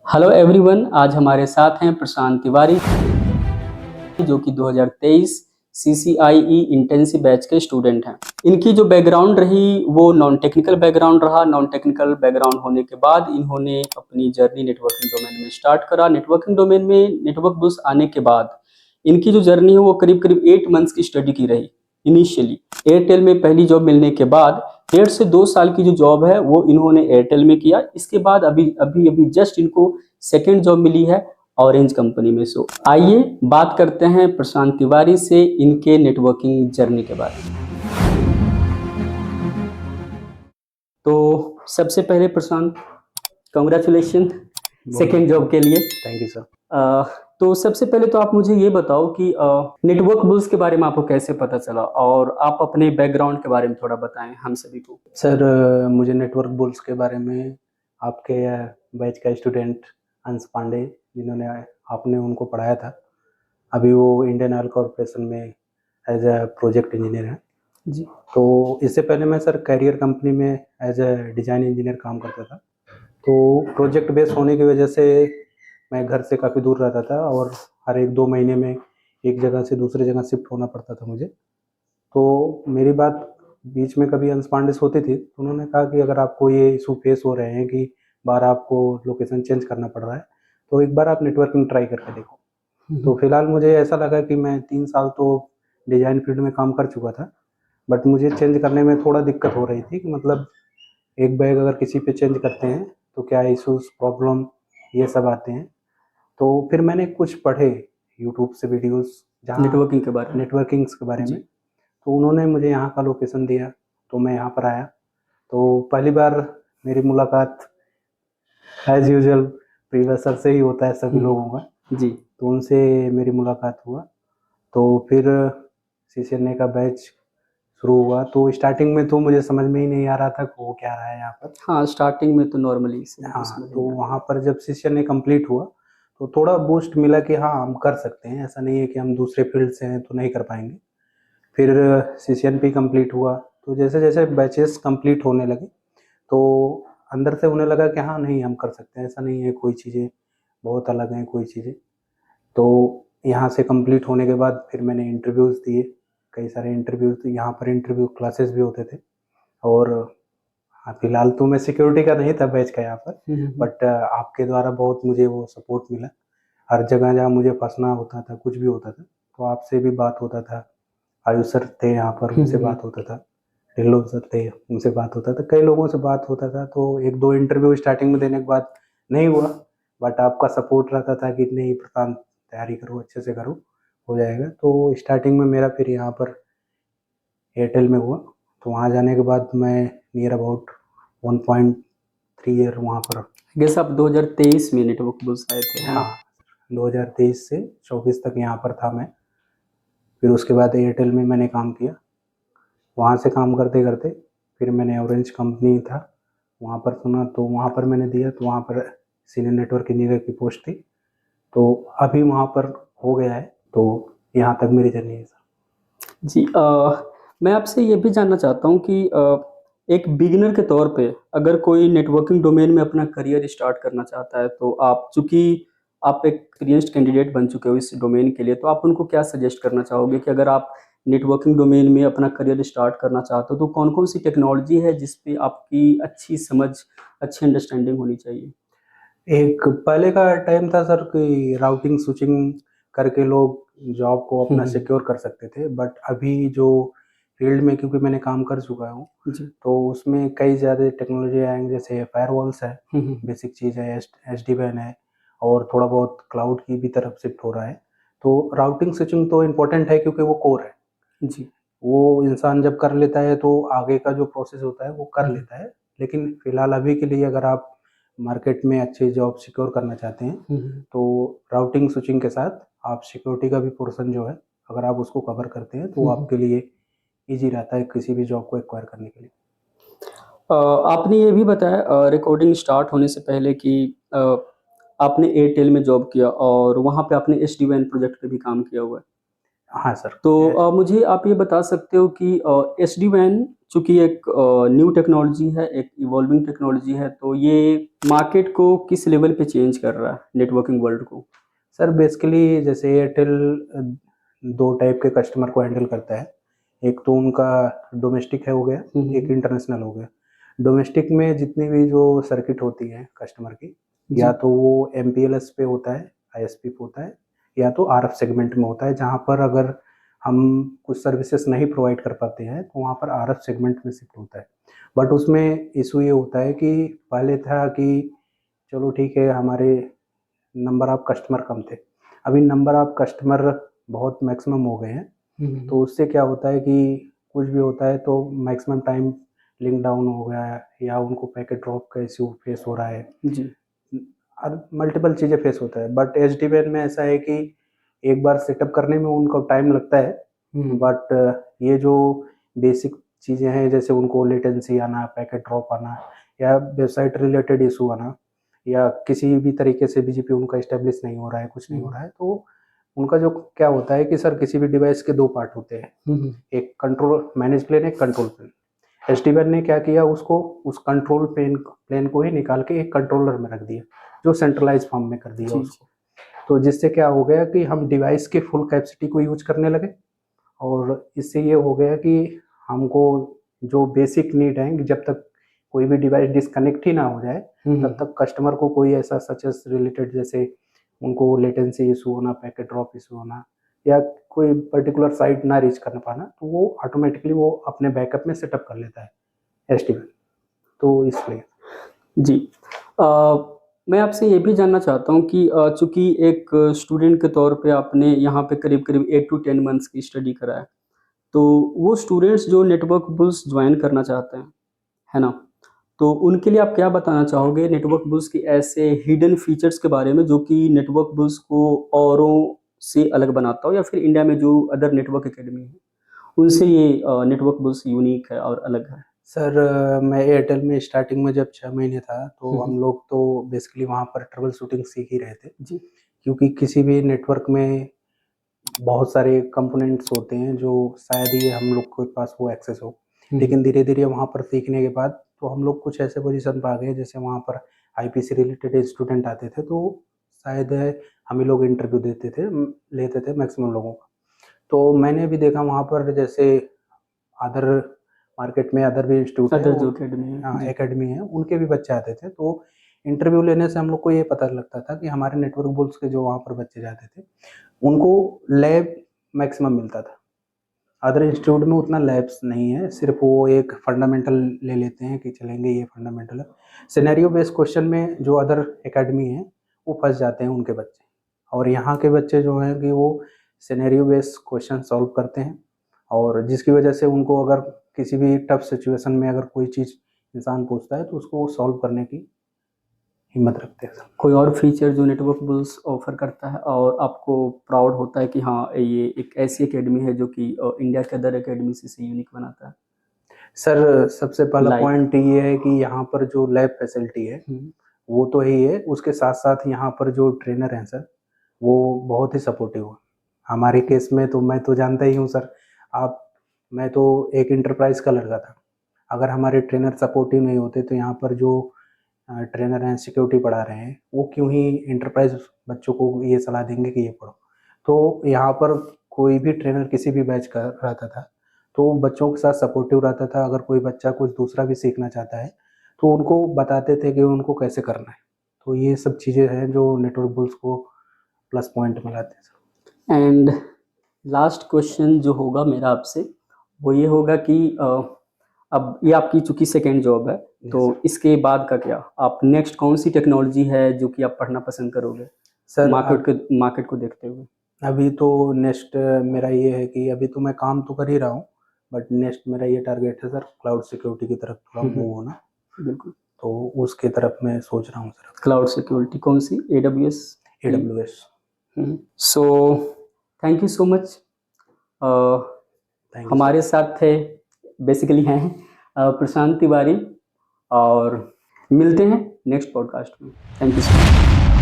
Hello everyone, आज हमारे साथ हैं प्रशांत तिवारी जो कि 2023 CCIE इंटेंसिव बैच के स्टूडेंट हैं। इनकी जो बैकग्राउंड रही वो नॉन टेक्निकल बैकग्राउंड रहा। नॉन टेक्निकल बैकग्राउंड होने के बाद इन्होंने अपनी जर्नी नेटवर्किंग डोमेन में स्टार्ट करा। नेटवर्किंग डोमेन में नेटवर्क बुल्स आने के बाद इनकी जो जर्नी है वो करीब करीब 8 मंथ्स की स्टडी की रही। इनिशियली एयरटेल में पहली जॉब मिलने के बाद 1.5 से 2 साल की जो जॉब है वो इन्होंने एयरटेल में किया। इसके बाद अभी जस्ट इनको सेकेंड जॉब मिली है ऑरेंज कंपनी में। सो आइए बात करते हैं प्रशांत तिवारी से इनके नेटवर्किंग जर्नी के बारे में। तो सबसे पहले प्रशांत, कांग्रेचुलेशन सेकेंड जॉब के लिए। Thank you sir. तो सबसे पहले तो आप मुझे ये बताओ कि नेटवर्क बुल्स के बारे में आपको कैसे पता चला, और आप अपने बैकग्राउंड के बारे में थोड़ा बताएं हम सभी को। सर मुझे नेटवर्क बुल्स के बारे में आपके बैच का स्टूडेंट अंश पांडे, जिन्होंने आपने उनको पढ़ाया था, अभी वो इंडियन ऑयल कॉरपोरेशन में एज ए प्रोजेक्ट इंजीनियर है जी। तो इससे पहले मैं सर कैरियर कंपनी में एज ए डिज़ाइन इंजीनियर काम करता था। तो प्रोजेक्ट बेस होने की वजह से मैं घर से काफ़ी दूर रहता था और हर 1-2 महीने में एक जगह से दूसरी जगह शिफ्ट होना पड़ता था मुझे। तो मेरी बात बीच में कभी अंश पांडे से होती थी तो उन्होंने कहा कि अगर आपको ये इशू फेस हो रहे हैं कि बार आपको लोकेशन चेंज करना पड़ रहा है तो एक बार आप नेटवर्किंग ट्राई करके देखो। तो फिलहाल मुझे ऐसा लगा कि मैं 3 साल तो डिज़ाइन फील्ड में काम कर चुका था, बट मुझे चेंज करने में थोड़ा दिक्कत हो रही थी कि मतलब एक बैग अगर किसी पे चेंज करते हैं तो क्या इश्यूज़, प्रॉब्लम ये सब आते हैं। तो फिर मैंने कुछ पढ़े यूट्यूब से वीडियोज़ जहाँ नेटवर्किंग के बारे में। नेटवर्किंग्स के बारे में, तो उन्होंने मुझे यहाँ का लोकेशन दिया तो मैं यहाँ पर आया। तो पहली बार मेरी मुलाकात एज़ यूजुअल प्रीवियसर से ही होता है सभी लोगों का। जी। तो उनसे मेरी मुलाकात हुआ, तो फिर CCNA का बैच शुरू हुआ। तो स्टार्टिंग में तो मुझे समझ में ही नहीं आ रहा था कि वो क्या रहा है यहाँ पर। हाँ, स्टार्टिंग में तो नॉर्मली हाँ, तो वहाँ पर जब CCNA कंप्लीट हुआ तो थोड़ा बूस्ट मिला कि हाँ, हम कर सकते हैं, ऐसा नहीं है कि हम दूसरे फील्ड से हैं तो नहीं कर पाएंगे। फिर CCNP कंप्लीट हुआ तो जैसे जैसे बैचेस कंप्लीट होने लगे तो अंदर से उन्हें लगा कि हाँ नहीं, हम कर सकते हैं, ऐसा नहीं है, कोई चीज़ें बहुत अलग हैं, कोई चीज़ें। तो यहाँ से कंप्लीट होने के बाद फिर मैंने इंटरव्यूज़ दिए, कई सारे इंटरव्यूज़। यहाँ पर इंटरव्यू क्लासेस भी होते थे और फिलहाल तो मैं सिक्योरिटी का नहीं था बैच का यहाँ पर, बट आपके द्वारा बहुत मुझे वो सपोर्ट मिला। हर जगह जहाँ मुझे फंसना होता था, कुछ भी होता था, तो आपसे भी बात होता था। आयुष सर थे यहाँ पर, उनसे बात होता था। ढिल्लों सर थे, उनसे बात होता था। कई लोगों से बात होता था। तो 1-2 इंटरव्यू स्टार्टिंग में देने के बाद नहीं हुआ, बट आपका सपोर्ट रहता था कि नहीं प्रशांत, तैयारी करो, अच्छे से करो, हो जाएगा। तो स्टार्टिंग में मेरा फिर यहाँ पर एयरटेल में हुआ। तो वहाँ जाने के बाद मैं नियर अबाउट 1.3 ईयर वहाँ पर। गेस आप 2023 में नेटवर्क बुल्स आए थे? हाँ, 2023 से 24 तक यहाँ पर था मैं। फिर उसके बाद एयरटेल में मैंने काम किया। वहाँ से काम करते करते फिर मैंने ऑरेंज कंपनी था वहाँ पर सुना, तो वहाँ पर मैंने दिया। तो वहाँ पर सीनियर नेटवर्क इंजीनियर की पोस्ट थी, तो अभी वहाँ पर हो गया है। तो यहाँ तक मेरी जर्नी है सर। जी। मैं आपसे ये भी जानना चाहता हूँ कि एक बिगिनर के तौर पे अगर कोई नेटवर्किंग डोमेन में अपना करियर स्टार्ट करना चाहता है, तो आप चूँकि आप एक एक्सपीरियंस्ड कैंडिडेट बन चुके हो इस डोमेन के लिए, तो आप उनको क्या सजेस्ट करना चाहोगे कि अगर आप नेटवर्किंग डोमेन में अपना करियर स्टार्ट करना चाहते हो तो कौन-कौन सी टेक्नोलॉजी है जिस पे आपकी अच्छी समझ, अच्छी अंडरस्टैंडिंग होनी चाहिए? एक पहले का टाइम था सर कि राउटिंग स्विचिंग करके लोग जॉब को अपना सिक्योर कर सकते थे, बट अभी जो फील्ड में, क्योंकि मैंने काम कर चुका हूँ, जी। तो उसमें कई ज़्यादा टेक्नोलॉजी आएंगे, जैसे फायरवॉल्स है, बेसिक चीज़ है, SD-WAN है, और थोड़ा बहुत क्लाउड की भी तरफ शिफ्ट हो रहा है। तो राउटिंग स्विचिंग तो इम्पोर्टेंट है क्योंकि वो कोर है। जी। वो इंसान जब कर लेता है तो आगे का जो प्रोसेस होता है वो कर लेता है। लेकिन फिलहाल अभी के लिए अगर आप मार्केट में अच्छी जॉब सिक्योर करना चाहते हैं तो राउटिंग स्विचिंग के साथ आप सिक्योरिटी का भी पोर्शन जो है, अगर आप उसको कवर करते हैं तो वो आपके लिए ईजी रहता है किसी भी जॉब को एक्वायर करने के लिए। आपने ये भी बताया रिकॉर्डिंग स्टार्ट होने से पहले कि आपने एयरटेल में जॉब किया और वहाँ पे आपने SD-WAN प्रोजेक्ट पे भी काम किया हुआ है। हाँ सर। तो मुझे आप ये बता सकते हो कि SD-WAN चूंकि एक न्यू टेक्नोलॉजी है, एक इवॉल्विंग टेक्नोलॉजी है, तो ये मार्केट को किस लेवल पे चेंज कर रहा है, नेटवर्किंग वर्ल्ड को? सर बेसिकली जैसे एयरटेल दो टाइप के कस्टमर को हैंडल करता है। एक तो उनका डोमेस्टिक है हो गया, एक इंटरनेशनल हो गया। डोमेस्टिक में जितनी भी जो सर्किट होती है कस्टमर की, या तो वो MPLS पे होता है, ISP पे होता है, या तो RF सेगमेंट में होता है, जहाँ पर अगर हम कुछ सर्विसेज नहीं प्रोवाइड कर पाते हैं तो वहाँ पर RF सेगमेंट में शिफ्ट होता है। बट उसमें इशू ये होता है कि पहले था कि चलो ठीक है, हमारे नंबर ऑफ कस्टमर कम थे, अभी नंबर ऑफ कस्टमर बहुत मैक्सिमम हो गए हैं। तो उससे क्या होता है कि कुछ भी होता है तो मैक्सिमम टाइम लिंक डाउन हो गया है, या उनको पैकेट ड्रॉप का इश्यू फेस हो रहा है जी। और मल्टीपल चीज़ें फेस होता है। बट SD-WAN में ऐसा है कि एक बार सेटअप करने में उनको टाइम लगता है, बट ये जो बेसिक चीज़ें हैं, जैसे उनको लेटेंसी आना, पैकेट ड्रॉप आना, या वेबसाइट रिलेटेड इशू आना, या किसी भी तरीके से BGP उनका इस्टेब्लिश नहीं हो रहा है, कुछ नहीं हो रहा है, तो उनका जो क्या होता है कि सर किसी भी डिवाइस के दो पार्ट होते हैं, एक कंट्रोल मैनेज प्लेन, एक कंट्रोल प्लेन। SD-WAN ने क्या किया, उसको उस कंट्रोल प्लेन को ही निकाल के एक कंट्रोलर में रख दिया, जो सेंट्रलाइज फॉर्म में कर दिया उसको। तो जिससे क्या हो गया कि हम डिवाइस के फुल कैपेसिटी को यूज करने लगे, और इससे ये हो गया कि हमको जो बेसिक नीड है कि जब तक कोई भी डिवाइस डिस्कनेक्ट ही ना हो जाए तब तक कस्टमर को कोई ऐसा सचेस रिलेटेड, जैसे उनको लेटेंसी इशू होना, पैकेट ड्रॉप इशू होना, या कोई पर्टिकुलर साइट ना रीच कर पाना, तो वो ऑटोमेटिकली वो अपने बैकअप में सेटअप कर लेता है SD-WAN। तो इसलिए जी। मैं आपसे ये भी जानना चाहता हूँ कि चूंकि एक स्टूडेंट के तौर पे आपने यहाँ पे करीब करीब 8 to 10 मंथ्स की स्टडी करा है, तो वो स्टूडेंट्स जो नेटवर्क बुल्स ज्वाइन करना चाहते हैं, है ना, तो उनके लिए आप क्या बताना चाहोगे नेटवर्क बुल्स की ऐसे हिडन फीचर्स के बारे में जो कि नेटवर्क बुल्स को औरों से अलग बनाता हो, या फिर इंडिया में जो अदर नेटवर्क एकेडमी है उनसे ये नेटवर्क बुल्स यूनिक है और अलग है? सर मैं एयरटेल में स्टार्टिंग में जब 6 महीने था तो हम लोग तो बेसिकली वहाँ पर ट्रबल शूटिंग सीख ही रहे थे जी। क्योंकि किसी भी नेटवर्क में बहुत सारे कंपोनेंट्स होते हैं जो शायद ही हम लोग के पास वो एक्सेस हो। लेकिन धीरे धीरे वहाँ पर सीखने के बाद तो हम लोग कुछ ऐसे पोजीशन पर आ गए, जैसे वहाँ पर IP से रिलेटेड स्टूडेंट आते थे, तो शायद हम ही लोग इंटरव्यू देते थे, लेते थे मैक्सिमम लोगों का। तो मैंने भी देखा वहाँ पर, जैसे अदर मार्केट में अदर भी इंस्टीट्यूट है, अदर जो एकेडमी है, हाँ जी। एकेडमी है, उनके भी बच्चे आते थे। तो इंटरव्यू लेने से हम लोग को ये पता लगता था कि हमारे नेटवर्क बुल्स के जो वहाँ पर बच्चे जाते थे उनको लैब मैक्सिमम मिलता था। अदर इंस्टीट्यूट में उतना लैब्स नहीं है, सिर्फ वो एक फंडामेंटल ले लेते हैं कि चलेंगे ये फंडामेंटल है। सिनेरियो बेस्ड क्वेश्चन में जो अदर एकेडमी है वो फंस जाते हैं उनके बच्चे, और यहाँ के बच्चे जो हैं कि वो सिनेरियो बेस्ड क्वेश्चन सॉल्व करते हैं, और जिसकी वजह से उनको अगर किसी भी टफ सिचुएशन में अगर कोई चीज़ इंसान पूछता है तो उसको वो सॉल्व करने की हिम्मत रखते हैं। कोई और फीचर जो नेटवर्क बुल्स ऑफर करता है और आपको प्राउड होता है कि हाँ ये एक ऐसी एकेडमी है जो कि इंडिया के अदर एकेडमी से यूनिक बनाता है? सर सबसे पहला Like? पॉइंट ये है कि यहाँ पर जो लैब फैसिलिटी है वो तो ही है, उसके साथ साथ यहाँ पर जो ट्रेनर हैं सर वो बहुत ही सपोर्टिव है। हमारे केस में तो मैं तो जानता ही हूँ सर, मैं तो एक इंटरप्राइज का लड़का था, अगर हमारे ट्रेनर सपोर्टिव नहीं होते तो यहाँ पर जो ट्रेनर हैं सिक्योरिटी पढ़ा रहे हैं वो क्यों ही इंटरप्राइज बच्चों को ये सलाह देंगे कि ये पढ़ो। तो यहाँ पर कोई भी ट्रेनर किसी भी बैच का रहता था तो बच्चों के साथ सपोर्टिव रहता था। अगर कोई बच्चा कुछ दूसरा भी सीखना चाहता है तो उनको बताते थे कि उनको कैसे करना है। तो ये सब चीज़ें हैं जो नेटवर्क बुल्स को प्लस पॉइंट मिलाते हैं। एंड लास्ट क्वेश्चन जो होगा मेरा आपसे वो ये होगा कि अब ये आपकी चूंकि सेकेंड जॉब है, तो इसके बाद का क्या, आप नेक्स्ट कौन सी टेक्नोलॉजी है जो कि आप पढ़ना पसंद करोगे सर मार्केट को देखते हुए? अभी तो नेक्स्ट मेरा ये है कि अभी तो मैं काम तो कर ही रहा हूँ, बट नेक्स्ट मेरा ये टारगेट है सर क्लाउड सिक्योरिटी की तरफ थोड़ा मूव होना। बिल्कुल, तो उसकी तरफ मैं सोच रहा हूँ सर। क्लाउड सिक्योरिटी कौन सी? AWS। So thank you so much. हमारे साथ थे बेसिकली हैं प्रशांत तिवारी, और मिलते हैं नेक्स्ट पॉडकास्ट में। Thank you so much.